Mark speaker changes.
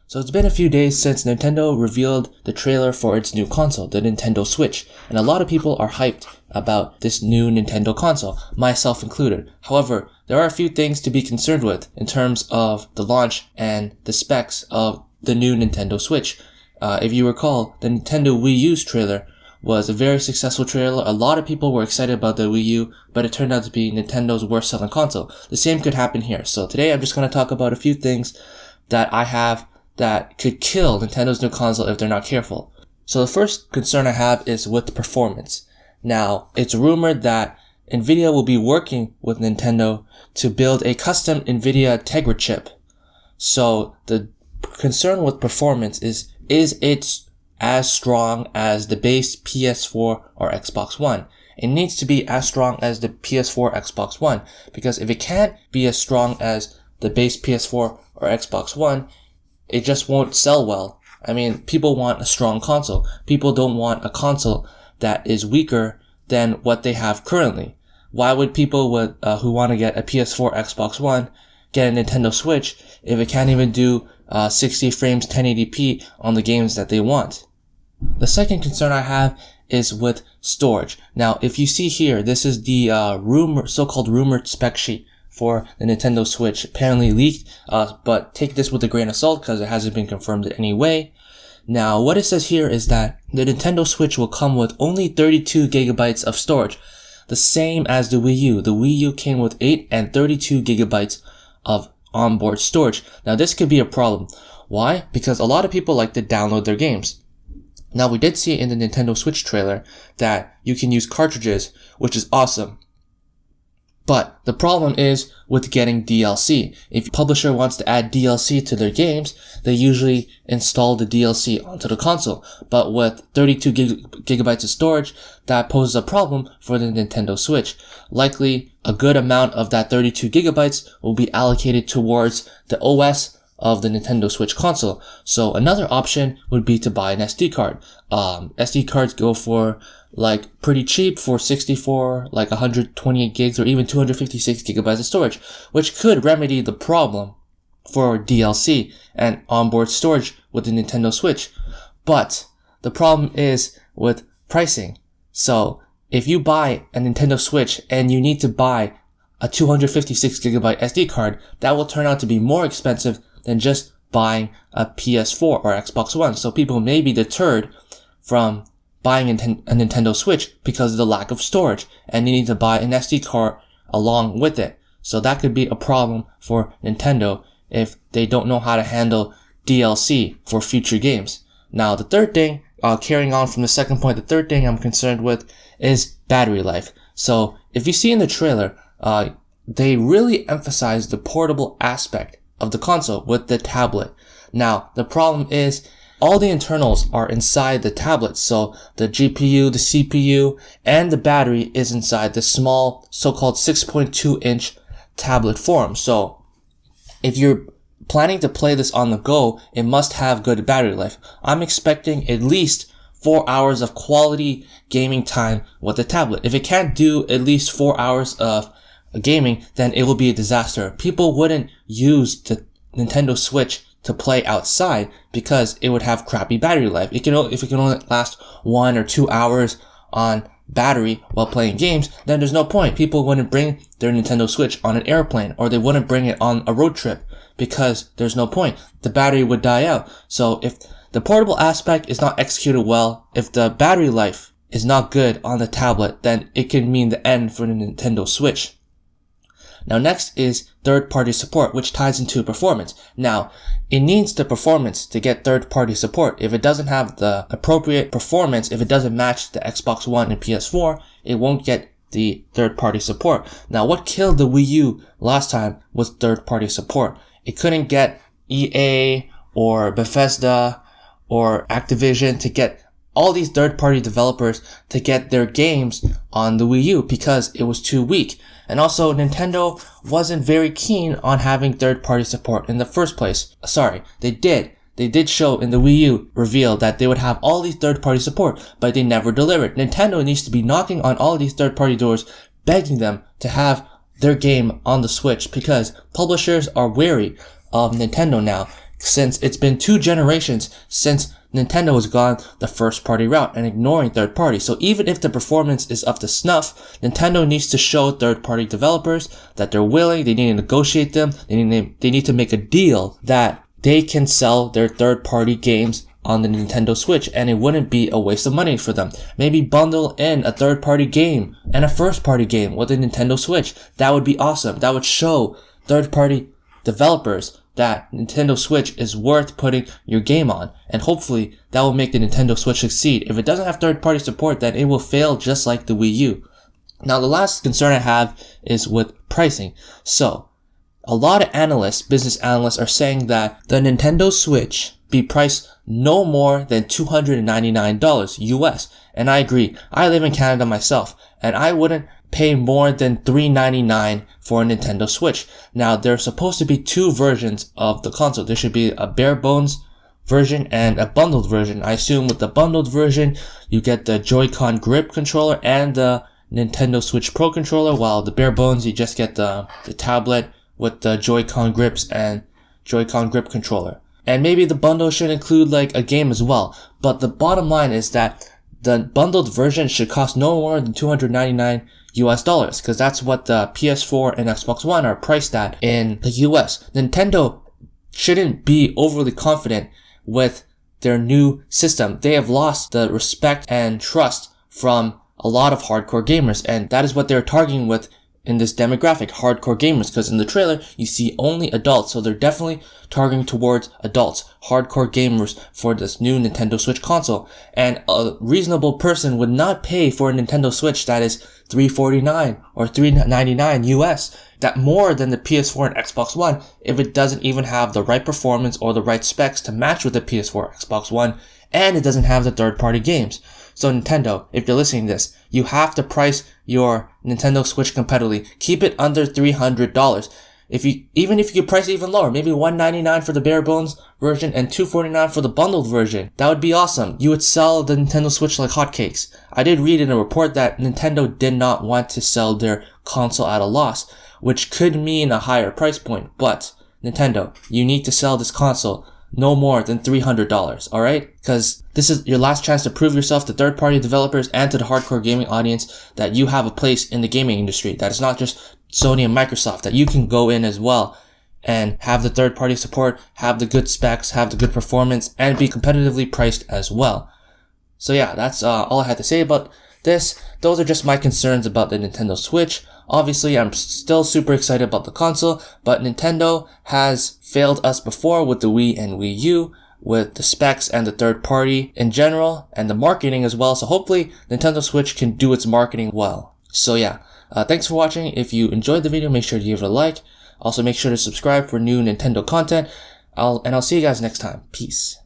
Speaker 1: So it's been a few days since Nintendo revealed the trailer for its new console, the Nintendo Switch, and a lot of people are hyped about this new Nintendo console, myself included. However, there are a few things to be concerned with in terms of the launch and the specs of the new Nintendo Switch. If you recall, the Nintendo Wii U's trailer was a very successful trailer. A lot of people were excited about the Wii U, but it turned out to be Nintendo's worst selling console. The same could happen here. So today I'm just going to talk about a few things that I have that could kill Nintendo's new console if they're not careful. So the first concern I have is with performance. Now, it's rumored that Nvidia will be working with Nintendo to build a custom Nvidia Tegra chip. So the concern with performance is it as strong as the base PS4 or Xbox One? It needs to be as strong as the PS4, Xbox One, because if it can't be as strong as the base PS4 or Xbox One, it just won't sell well. I mean, people want a strong console. People don't want a console that is weaker than what they have currently. Why would people who want to get a PS4, Xbox One get a Nintendo Switch if it can't even do 60 frames 1080p on the games that they want? The second concern I have is with storage. Now, if you see here, this is the so-called rumored spec sheet for the Nintendo Switch, apparently leaked, but take this with a grain of salt because it hasn't been confirmed in any way. Now, what it says here is that the Nintendo Switch will come with only 32 gigabytes of storage, the same as the Wii U. The Wii U came with 8 and 32 gigabytes of onboard storage. Now, this could be a problem. Why? Because a lot of people like to download their games. Now, we did see in the Nintendo Switch trailer that you can use cartridges, which is awesome. But the problem is with getting DLC. If a publisher wants to add DLC to their games, they usually install the DLC onto the console. But with 32 gigabytes of storage, that poses a problem for the Nintendo Switch. Likely, a good amount of that 32 gigabytes will be allocated towards the OS of the Nintendo Switch console. So another option would be to buy an SD card. SD cards go for like pretty cheap for 64, like 128 gigs or even 256 gigabytes of storage, which could remedy the problem for DLC and onboard storage with the Nintendo Switch. But the problem is with pricing. So if you buy a Nintendo Switch and you need to buy a 256 gigabyte SD card, that will turn out to be more expensive than just buying a PS4 or Xbox One. So people may be deterred from buying a Nintendo Switch because of the lack of storage, and you need to buy an SD card along with it. So that could be a problem for Nintendo if they don't know how to handle DLC for future games. Now, the third thing, carrying on from the second point, the third thing I'm concerned with is battery life. So if you see in the trailer, they really emphasize the portable aspect of the console with the tablet. Now, the problem is all the internals are inside the tablet. So the GPU, the CPU, and the battery is inside the small so-called 6.2 inch tablet form. So if you're planning to play this on the go, it must have good battery life. I'm expecting at least 4 hours of quality gaming time with the tablet. If it can't do at least 4 hours of gaming, then it will be a disaster. People wouldn't use the Nintendo Switch to play outside because it would have crappy battery life. If it can only last 1 or 2 hours on battery while playing games, then there's no point. People wouldn't bring their Nintendo Switch on an airplane, or they wouldn't bring it on a road trip because there's no point. The battery would die out. So if the portable aspect is not executed well, if the battery life is not good on the tablet, then it can mean the end for the Nintendo Switch. Now, next is third-party support, which ties into performance. Now, it needs the performance to get third-party support. If it doesn't have the appropriate performance, if it doesn't match the Xbox One and PS4, it won't get the third-party support. Now, what killed the Wii U last time was third-party support. It couldn't get EA or Bethesda or Activision to get all these third-party developers to get their games on the Wii U because it was too weak. And also, Nintendo wasn't very keen on having third-party support in the first place. Sorry, they did. They did show in the Wii U reveal that they would have all these third-party support, but they never delivered. Nintendo needs to be knocking on all these third-party doors, begging them to have their game on the Switch because publishers are wary of Nintendo now. since it's been 2 generations since Nintendo has gone the first party route and ignoring third party. So even if the performance is up to snuff, Nintendo needs to show third party developers that they're willing, they need to negotiate them, they need to make a deal that they can sell their third party games on the Nintendo Switch, and it wouldn't be a waste of money for them. Maybe bundle in a third party game and a first party game with the Nintendo Switch. That would be awesome. That would show third party developers that Nintendo Switch is worth putting your game on, and hopefully that will make the Nintendo Switch succeed. If it doesn't have third-party support, then it will fail just like the Wii U. Now, the last concern I have is with pricing. So, a lot of analysts, business analysts, are saying that the Nintendo Switch be priced no more than $299 US, and I agree. I live in Canada myself, and I wouldn't pay more than $399 for a Nintendo Switch. Now, there's supposed to be 2 versions of the console. There should be a bare bones version and a bundled version. I assume with the bundled version, you get the Joy-Con grip controller and the Nintendo Switch Pro controller, while the bare bones, you just get the tablet with the Joy-Con grips and Joy-Con grip controller. And maybe the bundle should include like a game as well. But the bottom line is that the bundled version should cost no more than $299 US dollars, because that's what the PS4 and Xbox One are priced at in the US. Nintendo shouldn't be overly confident with their new system. They have lost the respect and trust from a lot of hardcore gamers, and that is what they're targeting with in this demographic, hardcore gamers, because in the trailer you see only adults, so they're definitely targeting towards adults, hardcore gamers for this new Nintendo Switch console. And a reasonable person would not pay for a Nintendo Switch that is $349 or $399 US, that more than the PS4 and Xbox One, if it doesn't even have the right performance or the right specs to match with the PS4 or Xbox One, and it doesn't have the third-party games. So Nintendo, if you're listening to this, you have to price your Nintendo Switch competitively. Keep it under $300. Even if you could price it even lower, maybe $199 for the bare bones version and $249 for the bundled version, that would be awesome. You would sell the Nintendo Switch like hotcakes. I did read in a report that Nintendo did not want to sell their console at a loss, which could mean a higher price point. But Nintendo, you need to sell this console no more than $300, alright? Because this is your last chance to prove yourself to third-party developers and to the hardcore gaming audience that you have a place in the gaming industry, that it's not just Sony and Microsoft, that you can go in as well and have the third-party support, have the good specs, have the good performance, and be competitively priced as well. So yeah, that's all I had to say about this. Those are just my concerns about the Nintendo Switch. Obviously, I'm still super excited about the console, but Nintendo has failed us before with the Wii and Wii U, with the specs and the third party in general, and the marketing as well. So hopefully, Nintendo Switch can do its marketing well. So yeah, thanks for watching. If you enjoyed the video, make sure to give it a like. Also, make sure to subscribe for new Nintendo content. I'll see you guys next time. Peace.